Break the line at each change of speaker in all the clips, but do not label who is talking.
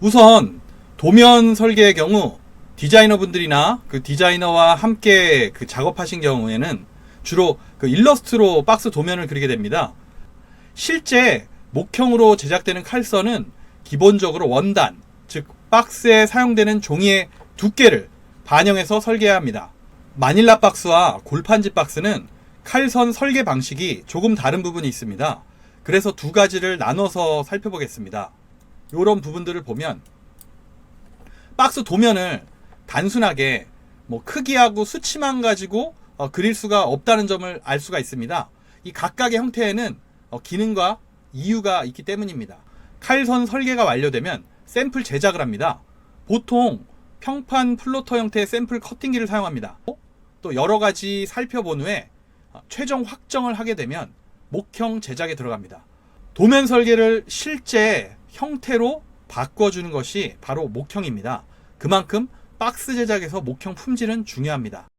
우선 도면 설계의 경우 디자이너분들이나 그 디자이너와 함께 그 작업하신 경우에는 주로 그 일러스트로 박스 도면을 그리게 됩니다. 실제 목형으로 제작되는 칼선은 기본적으로 원단, 즉 박스에 사용되는 종이의 두께를 반영해서 설계해야 합니다. 마닐라 박스와 골판지 박스는 칼선 설계 방식이 조금 다른 부분이 있습니다. 그래서 두 가지를 나눠서 살펴보겠습니다. 이런 부분들을 보면 박스 도면을 단순하게 크기하고 수치만 가지고 그릴 수가 없다는 점을 알 수가 있습니다. 이 각각의 형태에는 기능과 이유가 있기 때문입니다. 칼선 설계가 완료되면 샘플 제작을 합니다. 보통 평판 플로터 형태의 샘플 커팅기를 사용합니다. 또 여러 가지 살펴본 후에 최종 확정을 하게 되면 목형 제작에 들어갑니다. 도면 설계를 실제 형태로 바꿔주는 것이 바로 목형입니다. 그만큼 박스 제작에서 목형 품질은 중요합니다.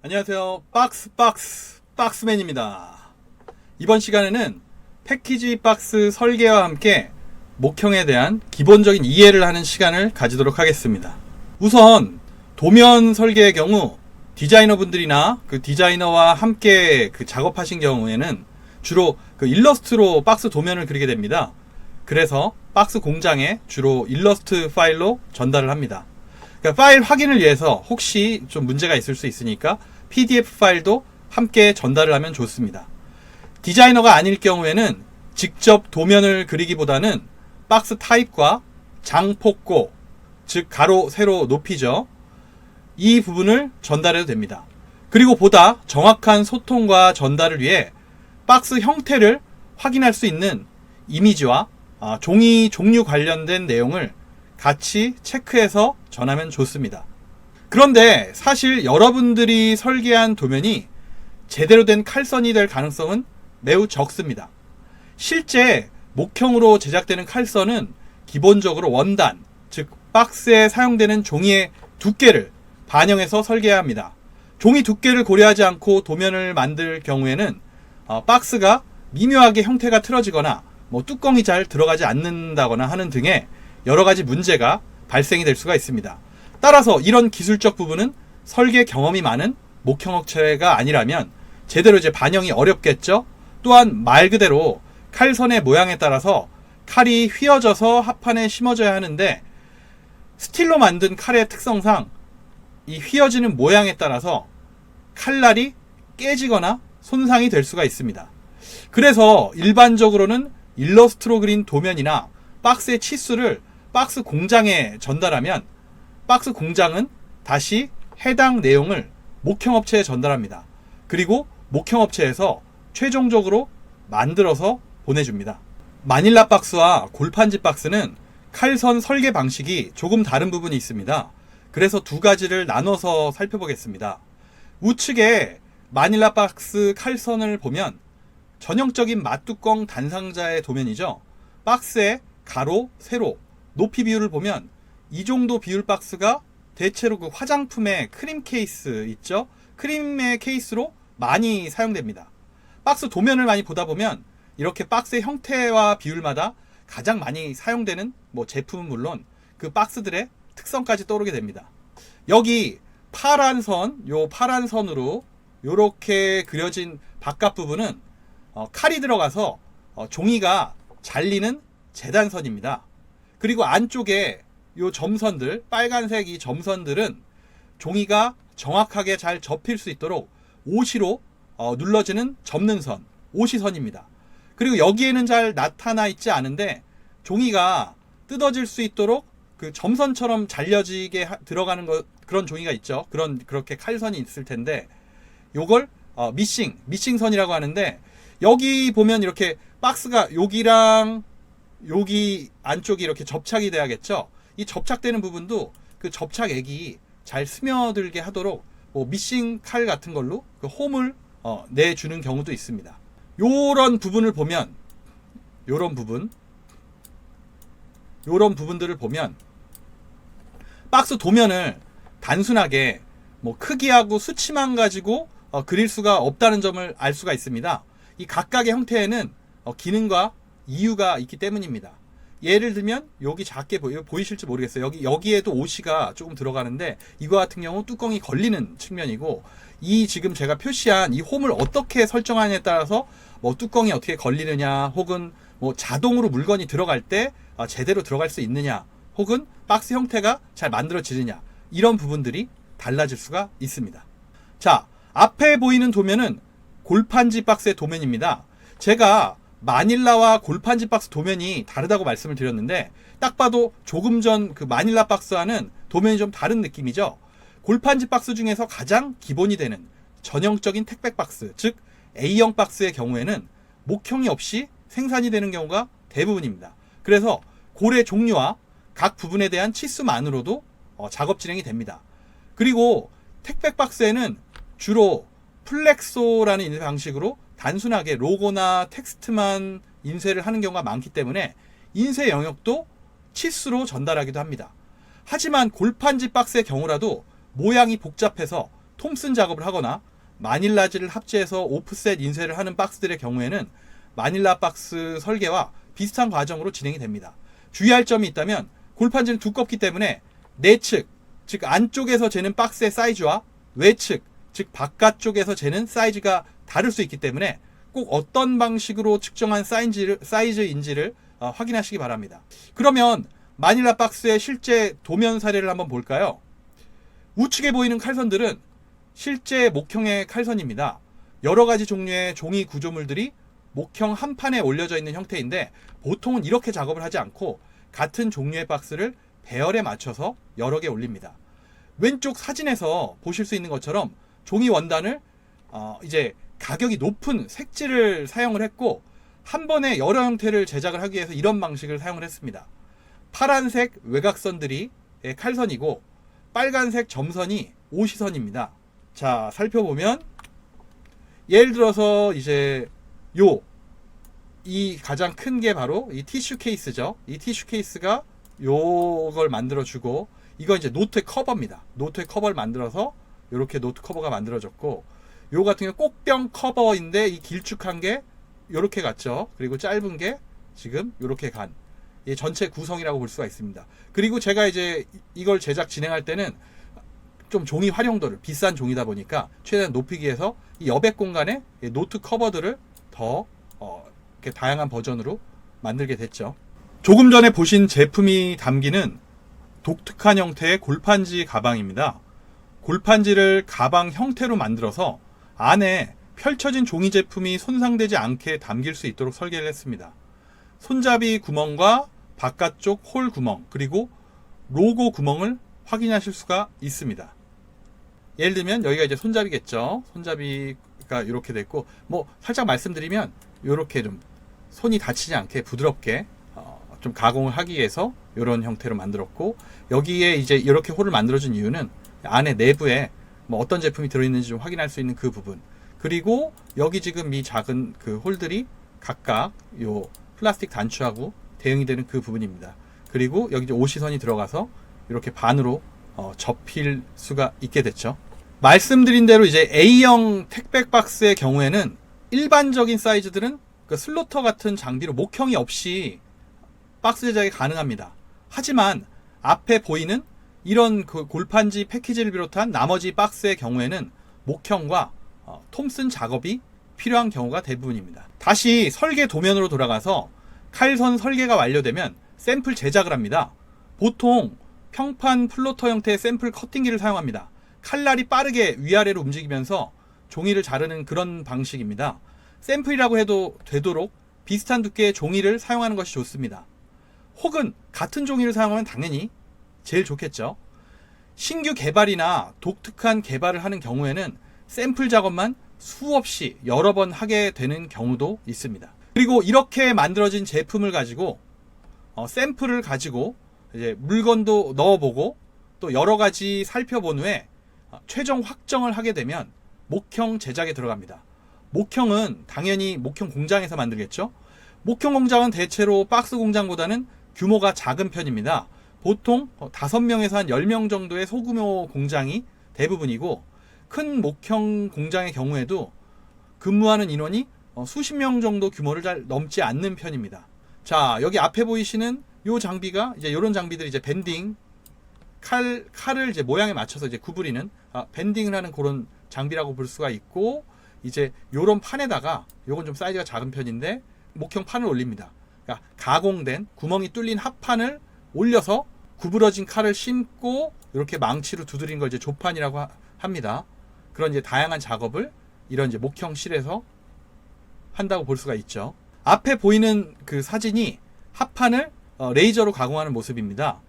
안녕하세요. 박스맨입니다. 이번 시간에는 패키지 박스 설계와 함께 목형에 대한 기본적인 이해를 하는 시간을 가지도록 하겠습니다. 우선 도면 설계의 경우 디자이너분들이나 그 디자이너와 함께 그 작업하신 경우에는 주로 그 일러스트로 박스 도면을 그리게 됩니다. 그래서 박스 공장에 주로 일러스트 파일로 전달을 합니다. 그러니까 파일 확인을 위해서 혹시 좀 문제가 있을 수 있으니까 PDF 파일도 함께 전달을 하면 좋습니다. 디자이너가 아닐 경우에는 직접 도면을 그리기보다는 박스 타입과 장폭고, 즉 가로, 세로, 높이죠. 이 부분을 전달해도 됩니다. 그리고 보다 정확한 소통과 전달을 위해 박스 형태를 확인할 수 있는 이미지와 종이 종류 관련된 내용을 같이 체크해서 전하면 좋습니다. 그런데 사실 여러분들이 설계한 도면이 제대로 된 칼선이 될 가능성은 매우 적습니다. 실제 목형으로 제작되는 칼선은 기본적으로 원단, 즉 박스에 사용되는 종이의 두께를 반영해서 설계해야 합니다. 종이 두께를 고려하지 않고 도면을 만들 경우에는 박스가 미묘하게 형태가 틀어지거나 뚜껑이 잘 들어가지 않는다거나 하는 등의 여러 가지 문제가 발생이 될 수가 있습니다. 따라서 이런 기술적 부분은 설계 경험이 많은 목형 업체가 아니라면 제대로 이제 반영이 어렵겠죠. 또한 말 그대로 칼선의 모양에 따라서 칼이 휘어져서 합판에 심어져야 하는데 스틸로 만든 칼의 특성상 이 휘어지는 모양에 따라서 칼날이 깨지거나 손상이 될 수가 있습니다. 그래서 일반적으로는 일러스트로 그린 도면이나 박스의 치수를 박스 공장에 전달하면 박스 공장은 다시 해당 내용을 목형업체에 전달합니다. 그리고 목형업체에서 최종적으로 만들어서 보내줍니다. 마닐라 박스와 골판지 박스는 칼선 설계 방식이 조금 다른 부분이 있습니다. 그래서 두 가지를 나눠서 살펴보겠습니다. 우측에 마닐라 박스 칼선을 보면 전형적인 맞뚜껑 단상자의 도면이죠. 박스의 가로, 세로, 높이 비율을 보면 이 정도 비율 박스가 대체로 그 화장품의 크림 케이스 있죠? 크림의 케이스로 많이 사용됩니다. 박스 도면을 많이 보다 보면 이렇게 박스의 형태와 비율마다 가장 많이 사용되는 제품은 물론 그 박스들의 특성까지 떠오르게 됩니다. 여기 파란 선, 요 파란 선으로 요렇게 그려진 바깥 부분은 칼이 들어가서 종이가 잘리는 재단선입니다. 그리고 안쪽에 요 점선들, 빨간색 이 점선들은 종이가 정확하게 잘 접힐 수 있도록 오시로 눌러지는 접는 선, 오시선입니다. 그리고 여기에는 잘 나타나 있지 않은데 종이가 뜯어질 수 있도록 그 점선처럼 잘려지게 들어가는 그런 종이가 있죠. 그렇게 칼선이 있을 텐데 요걸 미싱선이라고 하는데 여기 보면 이렇게 박스가 여기랑 여기 안쪽이 이렇게 접착이 돼야겠죠. 이 접착되는 부분도 그 접착액이 잘 스며들게 하도록 미싱 칼 같은 걸로 그 홈을 내주는 경우도 있습니다. 요런 부분을 보면 요런 부분들을 보면 박스 도면을 단순하게 크기하고 수치만 가지고 그릴 수가 없다는 점을 알 수가 있습니다. 이 각각의 형태에는 기능과 이유가 있기 때문입니다. 예를 들면 여기 작게 보이실지 모르겠어요. 여기에도 OC가 조금 들어가는데 이거 같은 경우 뚜껑이 걸리는 측면이고, 이 지금 제가 표시한 이 홈을 어떻게 설정하느냐에 따라서 뭐 뚜껑이 어떻게 걸리느냐, 혹은 뭐 자동으로 물건이 들어갈 때 제대로 들어갈 수 있느냐, 혹은 박스 형태가 잘 만들어지느냐, 이런 부분들이 달라질 수가 있습니다. 자, 앞에 보이는 도면은 골판지 박스의 도면입니다. 제가 마닐라와 골판지 박스 도면이 다르다고 말씀을 드렸는데, 딱 봐도 조금 전 그 마닐라 박스와는 도면이 좀 다른 느낌이죠. 골판지 박스 중에서 가장 기본이 되는 전형적인 택배 박스, 즉 A형 박스의 경우에는 목형이 없이 생산이 되는 경우가 대부분입니다. 그래서 골의 종류와 각 부분에 대한 치수만으로도 작업 진행이 됩니다. 그리고 택배 박스에는 주로 플렉소라는 인쇄 방식으로 단순하게 로고나 텍스트만 인쇄를 하는 경우가 많기 때문에 인쇄 영역도 치수로 전달하기도 합니다. 하지만 골판지 박스의 경우라도 모양이 복잡해서 톰슨 작업을 하거나 마닐라지를 합체해서 오프셋 인쇄를 하는 박스들의 경우에는 마닐라 박스 설계와 비슷한 과정으로 진행이 됩니다. 주의할 점이 있다면 골판지는 두껍기 때문에 내측, 즉 안쪽에서 재는 박스의 사이즈와 외측, 즉 바깥쪽에서 재는 사이즈가 다를 수 있기 때문에 꼭 어떤 방식으로 측정한 사이즈인지를 확인하시기 바랍니다. 그러면 마닐라 박스의 실제 도면 사례를 한번 볼까요? 우측에 보이는 칼선들은 실제 목형의 칼선입니다. 여러 가지 종류의 종이 구조물들이 목형 한 판에 올려져 있는 형태인데, 보통은 이렇게 작업을 하지 않고 같은 종류의 박스를 배열에 맞춰서 여러 개 올립니다. 왼쪽 사진에서 보실 수 있는 것처럼 종이 원단을 이제 가격이 높은 색지를 사용을 했고, 한 번에 여러 형태를 제작을 하기 위해서 이런 방식을 사용을 했습니다. 파란색 외곽선들이 칼선이고 빨간색 점선이 오시선입니다. 자, 살펴보면 예를 들어서 이제 이 가장 큰 게 바로 이 티슈 케이스죠. 이 티슈 케이스가 요걸 만들어주고, 이건 이제 노트의 커버입니다. 노트의 커버를 만들어서 이렇게 노트 커버가 만들어졌고, 요 같은 경우 꽃병 커버인데 이 길쭉한 게 요렇게 갔죠. 그리고 짧은 게 지금 요렇게 간, 이 전체 구성이라고 볼 수가 있습니다. 그리고 제가 이제 이걸 제작 진행할 때는 좀 종이 활용도를, 비싼 종이다 보니까 최대한 높이기 위해서 이 여백 공간에 노트 커버들을 더 이렇게 다양한 버전으로 만들게 됐죠. 조금 전에 보신 제품이 담기는 독특한 형태의 골판지 가방입니다. 골판지를 가방 형태로 만들어서 안에 펼쳐진 종이 제품이 손상되지 않게 담길 수 있도록 설계를 했습니다. 손잡이 구멍과 바깥쪽 홀 구멍, 그리고 로고 구멍을 확인하실 수가 있습니다. 예를 들면 여기가 이제 손잡이겠죠. 손잡이가 이렇게 됐고, 뭐 살짝 말씀드리면 이렇게 좀 손이 다치지 않게 부드럽게 좀 가공을 하기 위해서 이런 형태로 만들었고, 여기에 이제 이렇게 홀을 만들어준 이유는 안에 내부에 뭐 어떤 제품이 들어있는지 좀 확인할 수 있는 그 부분, 그리고 여기 지금 이 작은 그 홀들이 각각 요 플라스틱 단추하고 대응이 되는 그 부분입니다. 그리고 여기 이제 오시선이 들어가서 이렇게 반으로 접힐 수가 있게 됐죠. 말씀드린 대로 이제 A형 택배 박스의 경우에는 일반적인 사이즈들은 그 슬로터 같은 장비로 목형이 없이 박스 제작이 가능합니다. 하지만 앞에 보이는 이런 그 골판지 패키지를 비롯한 나머지 박스의 경우에는 목형과 톰슨 작업이 필요한 경우가 대부분입니다. 다시 설계 도면으로 돌아가서 칼선 설계가 완료되면 샘플 제작을 합니다. 보통 평판 플로터 형태의 샘플 커팅기를 사용합니다. 칼날이 빠르게 위아래로 움직이면서 종이를 자르는 그런 방식입니다. 샘플이라고 해도 되도록 비슷한 두께의 종이를 사용하는 것이 좋습니다. 혹은 같은 종이를 사용하면 당연히 제일 좋겠죠. 신규 개발이나 독특한 개발을 하는 경우에는 샘플 작업만 수없이 여러 번 하게 되는 경우도 있습니다. 그리고 이렇게 만들어진 제품을 가지고 샘플을 가지고 이제 물건도 넣어보고 또 여러 가지 살펴본 후에 최종 확정을 하게 되면 목형 제작에 들어갑니다. 목형은 당연히 목형 공장에서 만들겠죠. 목형 공장은 대체로 박스 공장보다는 규모가 작은 편입니다. 보통 5명에서 한 10명 정도의 소규모 공장이 대부분이고, 큰 목형 공장의 경우에도 근무하는 인원이 수십 명 정도 규모를 잘 넘지 않는 편입니다. 자, 여기 앞에 보이시는 요 장비가 이제 요런 장비들이 이제 밴딩 칼을 이제 모양에 맞춰서 이제 구부리는 밴딩을 하는 그런 장비라고 볼 수가 있고, 이제 요런 판에다가 요건 좀 사이즈가 작은 편인데 목형 판을 올립니다. 그러니까 가공된 구멍이 뚫린 합판을 올려서 구부러진 칼을 심고 이렇게 망치로 두드린 걸 이제 조판이라고 합니다. 그런 이제 다양한 작업을 이런 이제 목형실에서 한다고 볼 수가 있죠. 앞에 보이는 그 사진이 합판을 레이저로 가공하는 모습입니다.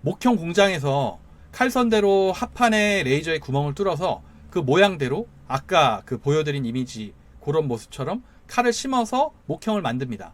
목형 공장에서 칼선대로 합판에 레이저의 구멍을 뚫어서 그 모양대로 아까 그 보여드린 이미지 그런 모습처럼 칼을 심어서 목형을 만듭니다.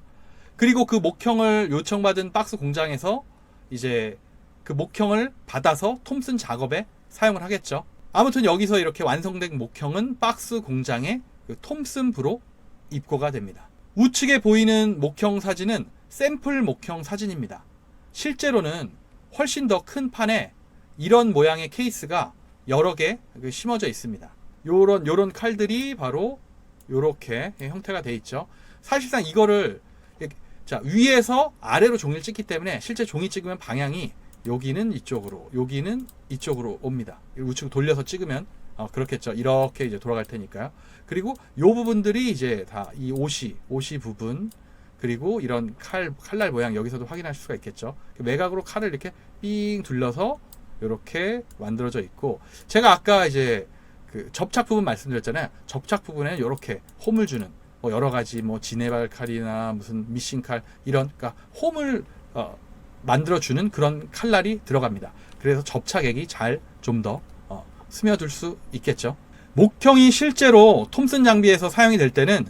그리고 그 목형을 요청받은 박스 공장에서 이제 그 목형을 받아서 톰슨 작업에 사용을 하겠죠. 아무튼 여기서 이렇게 완성된 목형은 박스 공장의 그 톰슨 부로 입고가 됩니다. 우측에 보이는 목형 사진은 샘플 목형 사진입니다. 실제로는 훨씬 더 큰 판에 이런 모양의 케이스가 여러 개 심어져 있습니다. 요런 칼들이 바로 요렇게 형태가 돼 있죠. 사실상 이거를 자, 위에서 아래로 종이를 찍기 때문에 실제 종이 찍으면 방향이 여기는 이쪽으로, 여기는 이쪽으로 옵니다. 우측 돌려서 찍으면 그렇겠죠. 이렇게 이제 돌아갈 테니까요. 그리고 요 부분들이 이제 다 이 옷이 부분, 그리고 이런 칼날 모양 여기서도 확인하실 수가 있겠죠. 매각으로 칼을 이렇게 삥 둘러서 이렇게 만들어져 있고, 제가 아까 이제 그 접착 부분 말씀드렸잖아요. 접착 부분에 이렇게 홈을 주는 뭐 여러 가지 뭐 지네발 칼이나 무슨 미싱 칼 이런, 그러니까 홈을 만들어 주는 그런 칼날이 들어갑니다. 그래서 접착액이 잘 좀 더 스며들 수 있겠죠. 목형이 실제로 톰슨 장비에서 사용이 될 때는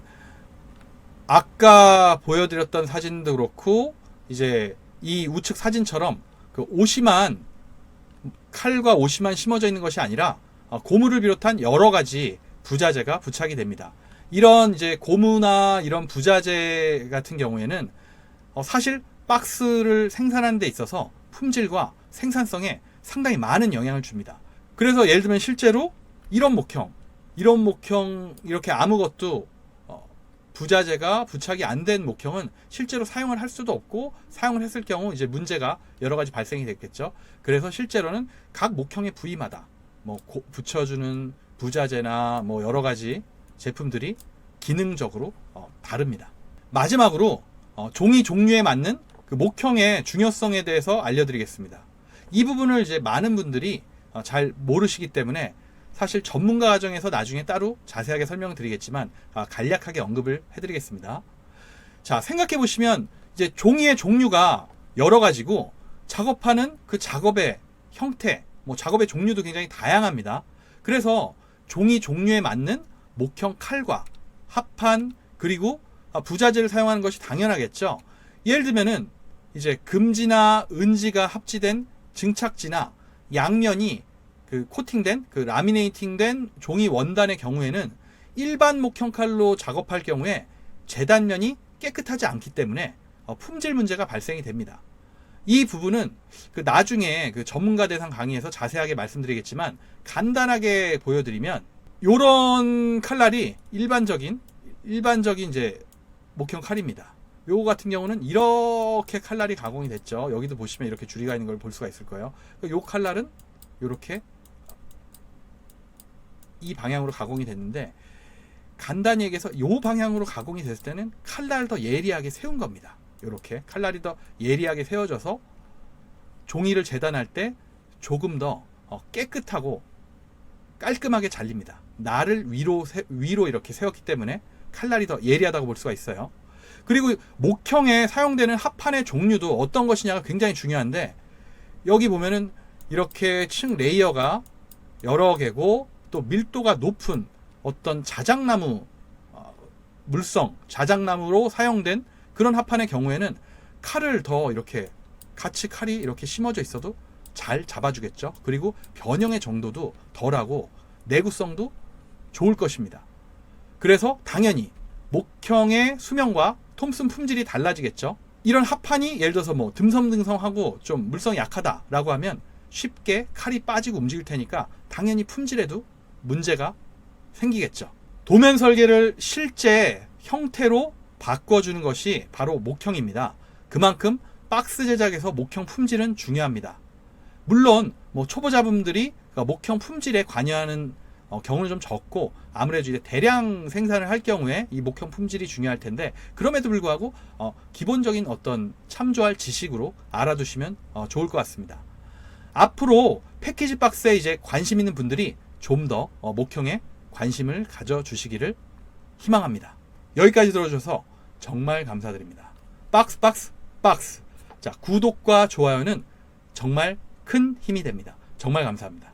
아까 보여드렸던 사진도 그렇고 이제 이 우측 사진처럼 그 옷이만, 칼과 옷이만 심어져 있는 것이 아니라 고무를 비롯한 여러 가지 부자재가 부착이 됩니다. 이런 이제 고무나 이런 부자재 같은 경우에는 사실 박스를 생산하는 데 있어서 품질과 생산성에 상당히 많은 영향을 줍니다. 그래서 예를 들면 실제로 이런 목형 이렇게 아무것도 부자재가 부착이 안 된 목형은 실제로 사용을 할 수도 없고, 사용을 했을 경우 이제 문제가 여러 가지 발생이 됐겠죠. 그래서 실제로는 각 목형의 부위마다 뭐 붙여주는 부자재나 뭐 여러 가지 제품들이 기능적으로 다릅니다. 마지막으로 종이 종류에 맞는 그 목형의 중요성에 대해서 알려드리겠습니다. 이 부분을 이제 많은 분들이 잘 모르시기 때문에 사실 전문가 과정에서 나중에 따로 자세하게 설명드리겠지만 간략하게 언급을 해드리겠습니다. 자, 생각해 보시면 이제 종이의 종류가 여러 가지고 작업하는 그 작업의 형태, 뭐 작업의 종류도 굉장히 다양합니다. 그래서 종이 종류에 맞는 목형 칼과 합판, 그리고 부자재를 사용하는 것이 당연하겠죠. 예를 들면은 이제 금지나 은지가 합지된 증착지나 양면이 그 코팅된, 그 라미네이팅된 종이 원단의 경우에는 일반 목형 칼로 작업할 경우에 재단면이 깨끗하지 않기 때문에 품질 문제가 발생이 됩니다. 이 부분은 그 나중에 그 전문가 대상 강의에서 자세하게 말씀드리겠지만, 간단하게 보여드리면 요런 칼날이 일반적인 이제 목형 칼입니다. 요거 같은 경우는 이렇게 칼날이 가공이 됐죠. 여기도 보시면 이렇게 줄이가 있는 걸 볼 수가 있을 거예요. 요 칼날은 요렇게 이 방향으로 가공이 됐는데, 간단히 얘기해서 요 방향으로 가공이 됐을 때는 칼날을 더 예리하게 세운 겁니다. 요렇게 칼날이 더 예리하게 세워져서 종이를 재단할 때 조금 더 깨끗하고 깔끔하게 잘립니다. 날을 위로 이렇게 세웠기 때문에 칼날이 더 예리하다고 볼 수가 있어요. 그리고 목형에 사용되는 합판의 종류도 어떤 것이냐가 굉장히 중요한데, 여기 보면은 이렇게 층 레이어가 여러 개고, 또 밀도가 높은 어떤 자작나무, 물성 자작나무로 사용된 그런 합판의 경우에는 칼을 더 이렇게 같이 칼이 이렇게 심어져 있어도 잘 잡아주겠죠. 그리고 변형의 정도도 덜하고 내구성도 좋을 것입니다. 그래서 당연히 목형의 수명과 톰슨 품질이 달라지겠죠. 이런 합판이 예를 들어서 뭐 듬성듬성하고 좀 물성이 약하다라고 하면 쉽게 칼이 빠지고 움직일 테니까 당연히 품질에도 문제가 생기겠죠. 도면 설계를 실제 형태로 바꿔주는 것이 바로 목형입니다. 그만큼 박스 제작에서 목형 품질은 중요합니다. 물론 뭐 초보자분들이 목형 품질에 관여하는 경우는 좀 적고, 아무래도 이제 대량 생산을 할 경우에 이 목형 품질이 중요할 텐데, 그럼에도 불구하고 기본적인 어떤 참조할 지식으로 알아두시면 좋을 것 같습니다. 앞으로 패키지 박스에 이제 관심 있는 분들이 좀 더 목형에 관심을 가져주시기를 희망합니다. 여기까지 들어주셔서 정말 감사드립니다. 박스. 자, 구독과 좋아요는 정말 큰 힘이 됩니다. 정말 감사합니다.